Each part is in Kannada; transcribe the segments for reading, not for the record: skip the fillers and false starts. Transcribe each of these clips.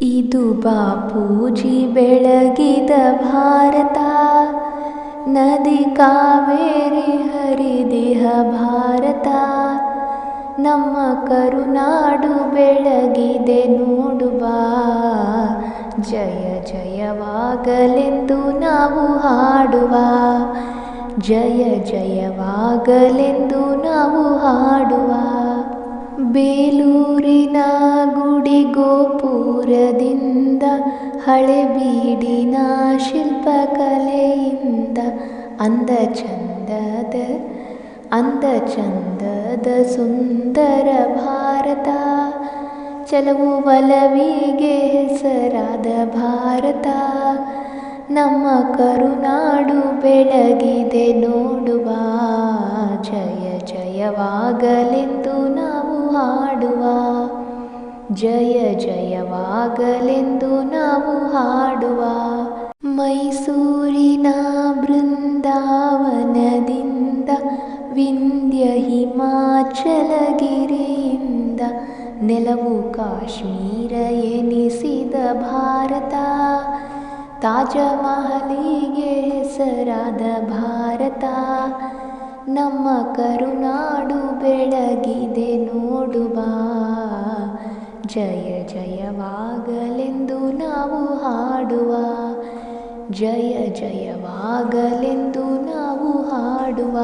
ಇದು ಬಾಪೂಜಿ ಬೆಳಗಿದ ಭಾರತ, ನದಿ ಕಾವೇರಿ ಹರಿದಿಹ ಭಾರತ. ನಮ್ಮ ಕರುನಾಡು ಬೆಳಗಿದೆ ನೋಡು ಬಾ, ಜಯ ಜಯವಾಗಲೆಂದು ನಾವು ಹಾಡುವ, ಜಯ ಜಯವಾಗಲೆಂದು ನಾವು ಹಾಡುವ. ಬೇಲೂರಿನ ಗುಡಿ ಗೋಪುರದಿಂದ, ಹಳೆಬೀಡಿನ ಶಿಲ್ಪಕಲೆಯಿಂದ, ಅಂದ ಚಂದದ ಸುಂದರ ಭಾರತ, ಚಲವು ಒಲವಿಗೆ ಹೆಸರಾದ ಭಾರತ. ನಮ್ಮ ಕರುನಾಡು ಬೆಳಗಿದೆ ನೋಡುವ, ಜಯ ಜಯವಾಗಲೆಂದು ನಾವು ಹಾಡುವ, ಜಯ ಜಯವಾಗಲೆಂದು ನಾವು ಹಾಡುವ. ಮೈಸೂರಿನ ಬೃಂದಾವನದಿಂದ, ವಿಂಧ್ಯ ಹಿಮಾಚಲಗಿರಿಯಿಂದ, ನೆಲವು ಕಾಶ್ಮೀರ ಎನಿಸಿದ ಭಾರತ, ತಾಜಮಹಲಿಗೆ ಹೆಸರಾದ ಭಾರತ. ನಮ್ಮ ಕರುನಾಡು ಬೆಳಗಿದೆ ನೋಡುವ, ಜಯ ಜಯವಾಗಲೆಂದು ನಾವು ಹಾಡುವ, ಜಯ ಜಯವಾಗಲೆಂದು ನಾವು ಹಾಡುವ,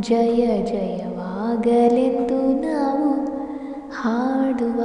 ಜಯ ಜಯವಾಗಲೆಂದು ನಾವು ಹಾಡುವ.